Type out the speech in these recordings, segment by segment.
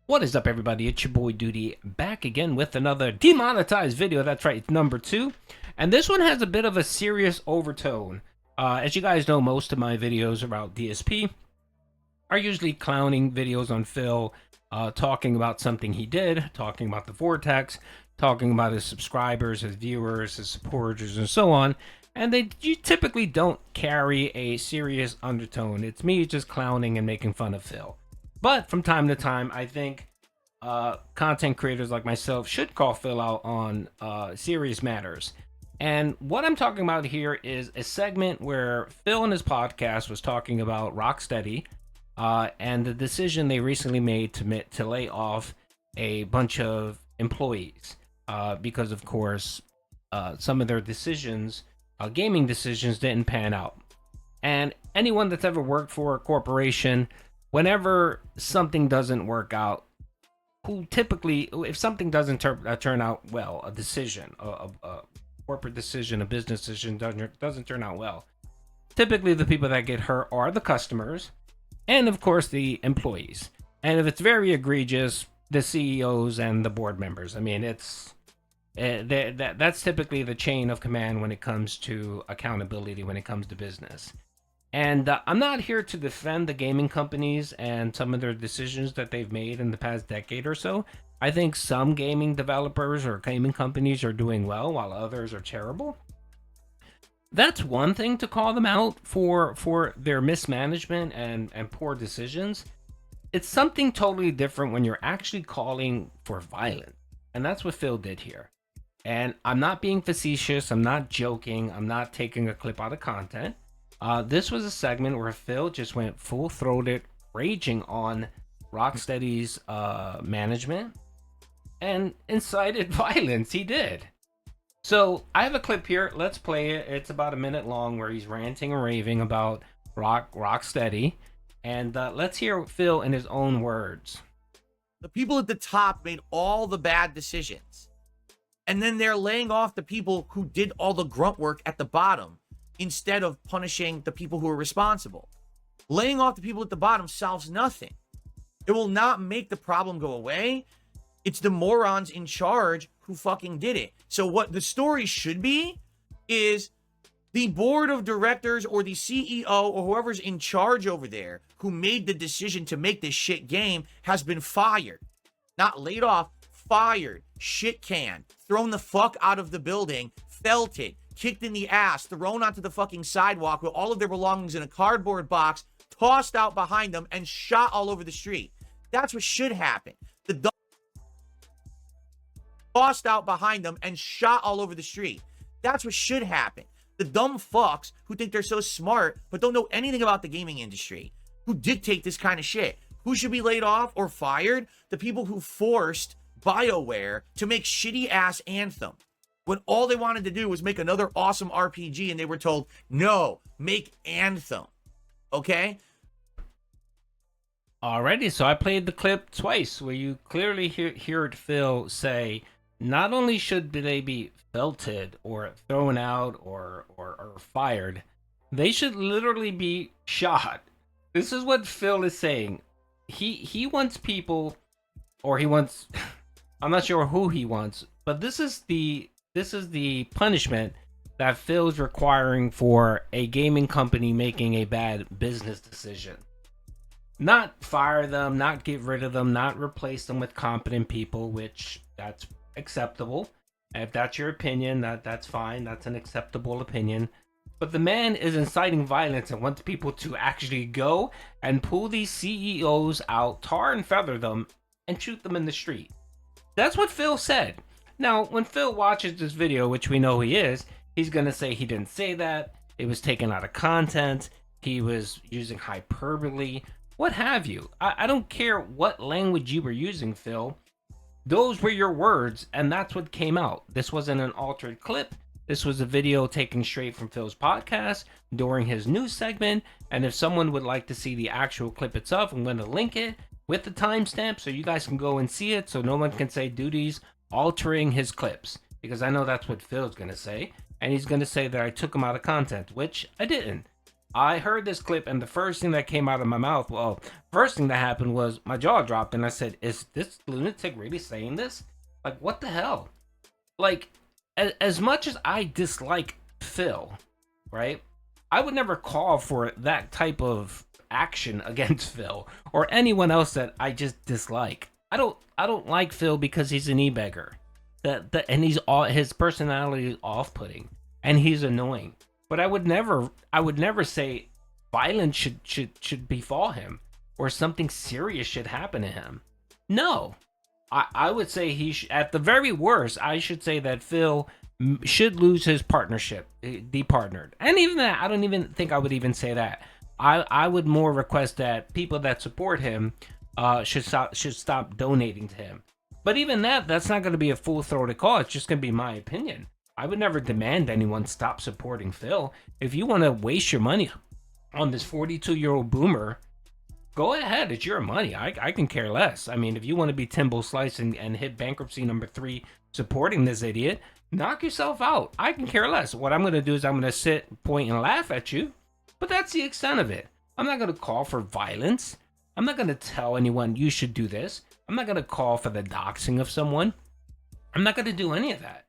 What is up, everybody? It's your boy Duty back again with another demonetized video. That's right, it's number 2. And this one has a bit of a serious overtone. As you guys know, most of my videos about DSP are usually clowning videos on Phil, talking about something he did, talking about the Vortex, talking about his subscribers, his viewers, his supporters, and so on. And you typically don't carry a serious undertone. It's me just clowning and making fun of Phil. But from time to time, I think content creators like myself should call Phil out on serious matters. And what I'm talking about here is a segment where Phil in his podcast was talking about RockSteady and the decision they recently made to lay off a bunch of employees because, of course, some of their decisions, gaming decisions, didn't pan out. And anyone that's ever worked for a corporation, whenever something doesn't work out, who typically, if something doesn't turn out well, a decision, a corporate decision, a business decision doesn't turn out well, typically the people that get hurt are the customers and, of course, the employees. And if it's very egregious, the CEOs and the board members. I mean, that's typically the chain of command when it comes to accountability, when it comes to business. And I'm not here to defend the gaming companies and some of their decisions that they've made in the past decade or so. I think some gaming developers or gaming companies are doing well while others are terrible. That's one thing to call them out for their mismanagement and poor decisions. It's something totally different when you're actually calling for violence. And that's what Phil did here. And I'm not being facetious, I'm not joking, I'm not taking a clip out of content. This was a segment where Phil just went full-throated, raging on RockSteady's management and incited violence. He did. So I have a clip here. Let's play it. It's about a minute long where he's ranting and raving about RockSteady. And let's hear Phil in his own words. The people at the top made all the bad decisions. And then they're laying off the people who did all the grunt work at the bottom, instead of punishing the people who are responsible. Laying off the people at the bottom solves nothing. It will not make the problem go away. It's the morons in charge who fucking did it. So what the story should be is the board of directors or the CEO or whoever's in charge over there who made the decision to make this shit game has been fired. Not laid off, fired, shit canned, thrown the fuck out of the building, felted, kicked in the ass, thrown onto the fucking sidewalk with all of their belongings in a cardboard box, tossed out behind them, and shot all over the street. That's what should happen. Tossed out behind them and shot all over the street. That's what should happen. The dumb fucks who think they're so smart but don't know anything about the gaming industry, who dictate this kind of shit. Who should be laid off or fired? The people who forced BioWare to make shitty-ass Anthem, when all they wanted to do was make another awesome RPG, and they were told, no, make Anthem. Okay? Alrighty, so I played the clip twice where you clearly hear Phil say, not only should they be felted or thrown out or fired, they should literally be shot. This is what Phil is saying. He wants people, or he wants, I'm not sure who he wants, but this is the punishment that Phil's requiring for a gaming company making a bad business decision. Not fire them, not get rid of them, not replace them with competent people, which that's acceptable. If that's your opinion, that's fine. That's an acceptable opinion. But the man is inciting violence and wants people to actually go and pull these CEOs out, tar and feather them, and shoot them in the street. That's what Phil said. Now, when Phil watches this video, which we know he is, he's going to say he didn't say that. It was taken out of content. He was using hyperbole. What have you? I don't care what language you were using, Phil. Those were your words, and that's what came out. This wasn't an altered clip. This was a video taken straight from Phil's podcast during his news segment. And if someone would like to see the actual clip itself, I'm going to link it with the timestamp so you guys can go and see it, so no one can say Duty's altering his clips, because I know that's what Phil's going to say. And he's going to say that I took him out of content, which I didn't. I heard this clip, and the first thing that came out of my mouth, well, first thing that happened was my jaw dropped, and I said, "Is this lunatic really saying this? Like, what the hell?" Like, as much as I dislike Phil, right? I would never call for that type of action against Phil or anyone else that I just dislike. I don't like Phil because he's an e-beggar. And he's all, his personality is off-putting and he's annoying. But I would never say violence should befall him or something serious should happen to him. No. I would say at the very worst, I should say that Phil should lose his partnership, departnered. And even that, I don't even think I would even say that. I would more request that people that support him should stop donating to him. But even that's not going to be a full throated call. It's just going to be my opinion. I would never demand anyone stop supporting Phil. If you want to waste your money on this 42-year-old boomer, go ahead. It's your money. I can care less. I mean, if you want to be Timbo Slice and hit bankruptcy number 3 supporting this idiot, knock yourself out. I can care less. What I'm going to do is I'm going to sit, point, and laugh at you. But that's the extent of it. I'm not going to call for violence. I'm not going to tell anyone you should do this. I'm not going to call for the doxing of someone. I'm not going to do any of that.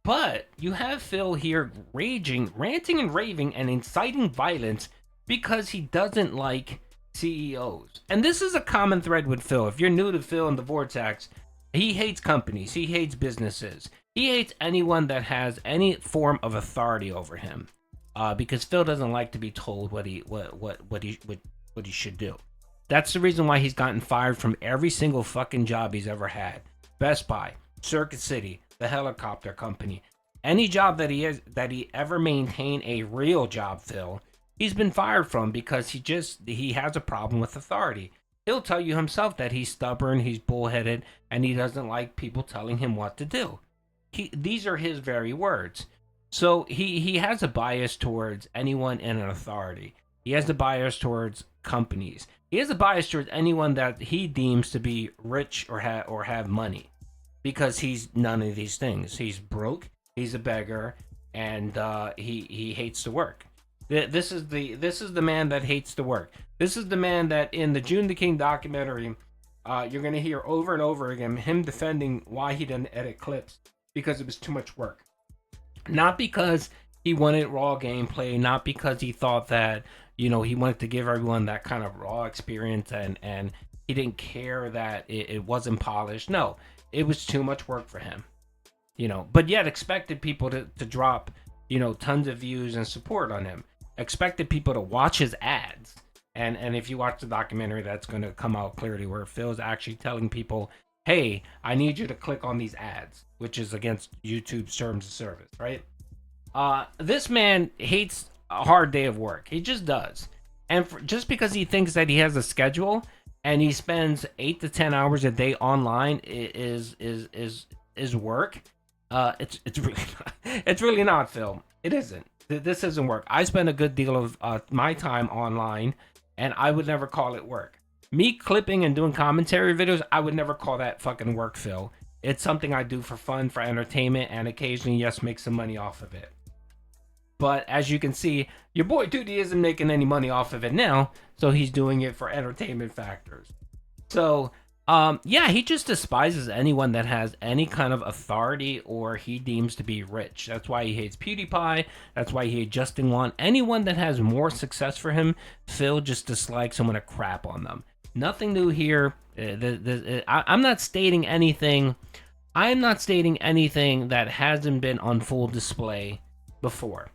But you have Phil here raging, ranting and raving and inciting violence because he doesn't like CEOs. And this is a common thread with Phil. If you're new to Phil and the Vortex, he hates companies. He hates businesses. He hates anyone that has any form of authority over him. Because Phil doesn't like to be told what he should do. That's the reason why he's gotten fired from every single fucking job he's ever had. Best Buy, Circuit City, the helicopter company. Any job that he ever maintained a real job, Phil, he's been fired from because he has a problem with authority. He'll tell you himself that he's stubborn, he's bullheaded, and he doesn't like people telling him what to do. These are his very words. So he has a bias towards anyone in an authority. He has a bias towards companies. He has a bias towards anyone that he deems to be rich or have money, because he's none of these things. He's broke. He's a beggar, and he hates to work. This is the man that hates to work. This is the man that in the June the King documentary, you're gonna hear over and over again him defending why he didn't edit clips, because it was too much work. Not because he wanted raw gameplay, not because he thought that, he wanted to give everyone that kind of raw experience and he didn't care that it wasn't polished. No, it was too much work for him. But yet expected people to drop, tons of views and support on him. Expected people to watch his ads. And if you watch the documentary, that's going to come out clearly where Phil's actually telling people, hey, I need you to click on these ads, which is against YouTube's terms of service, right? This man hates a hard day of work. He just does. And just because he thinks that he has a schedule and he spends 8 to 10 hours a day online is work, it's really not. It's really not, Phil. It isn't. This isn't work. I spend a good deal of my time online, and I would never call it work. Me clipping and doing commentary videos, I would never call that fucking work, Phil. It's something I do for fun, for entertainment, and occasionally, yes, make some money off of it. But as you can see, your boy Duty isn't making any money off of it now, so he's doing it for entertainment factors. So, yeah, he just despises anyone that has any kind of authority or he deems to be rich. That's why he hates PewDiePie. That's why he hates Justin Wan. Anyone that has more success for him, Phil just dislikes and want to crap on them. Nothing new here. I'm not stating anything. I'm not stating anything that hasn't been on full display before.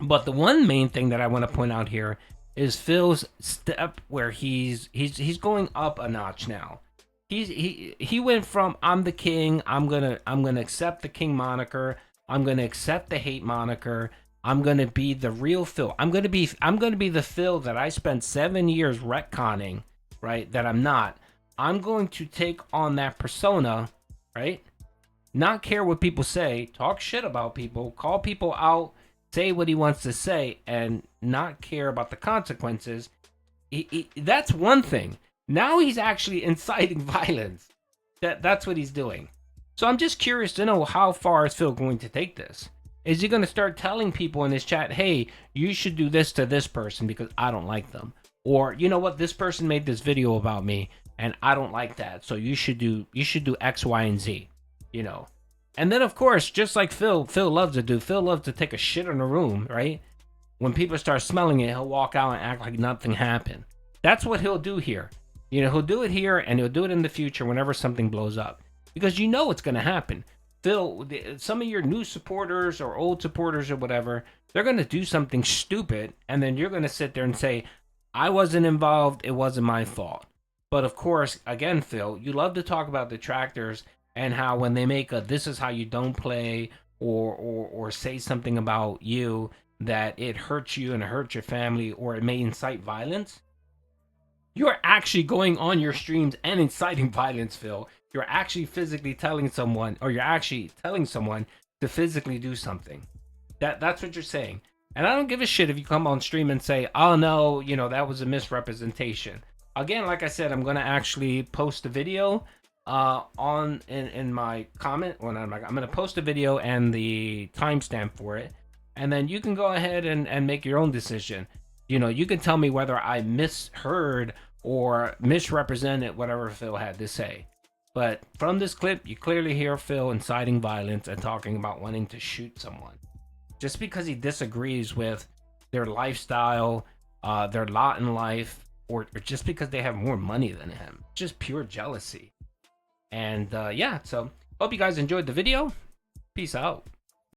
But the one main thing that I want to point out here is Phil's step where he's going up a notch now. He went from I'm the king, I'm gonna accept the king moniker, I'm gonna accept the hate moniker, I'm gonna be the real Phil. I'm gonna be the Phil that I spent 7 years retconning, right? That I'm not. I'm going to take on that persona, right? Not care what people say, talk shit about people, call people out, say what he wants to say, and not care about the consequences. That's one thing. Now he's actually inciting violence. That's what he's doing. So I'm just curious to know, how far is Phil going to take this? Is he going to start telling people in his chat, hey, you should do this to this person because I don't like them? Or, you know what, this person made this video about me and I don't like that. So you should do X, Y, and Z, you know. And then of course, just like Phil loves to do, Phil loves to take a shit in a room, right? When people start smelling it, he'll walk out and act like nothing happened. That's what he'll do here. You know, he'll do it here and he'll do it in the future whenever something blows up. Because you know it's going to happen. Phil, some of your new supporters or old supporters or whatever, they're going to do something stupid and then you're going to sit there and say, I wasn't involved, it wasn't my fault. But of course, again, Phil, you love to talk about detractors and how when they make a this is how you don't play or say something about you that it hurts you and it hurts your family or it may incite violence. You're actually going on your streams and inciting violence, Phil. You're actually physically telling someone, or you're actually telling someone to physically do something. That's what you're saying. And I don't give a shit if you come on stream and say, oh no, you know, that was a misrepresentation. Again, like I said, I'm going to actually post a video on in my comment. When I'm going to post a video and the timestamp for it. And then you can go ahead and make your own decision. You know, you can tell me whether I misheard or misrepresented whatever Phil had to say. But from this clip, you clearly hear Phil inciting violence and talking about wanting to shoot someone. Just because he disagrees with their lifestyle, their lot in life, or just because they have more money than him. Just pure jealousy. And yeah, so hope you guys enjoyed the video. Peace out.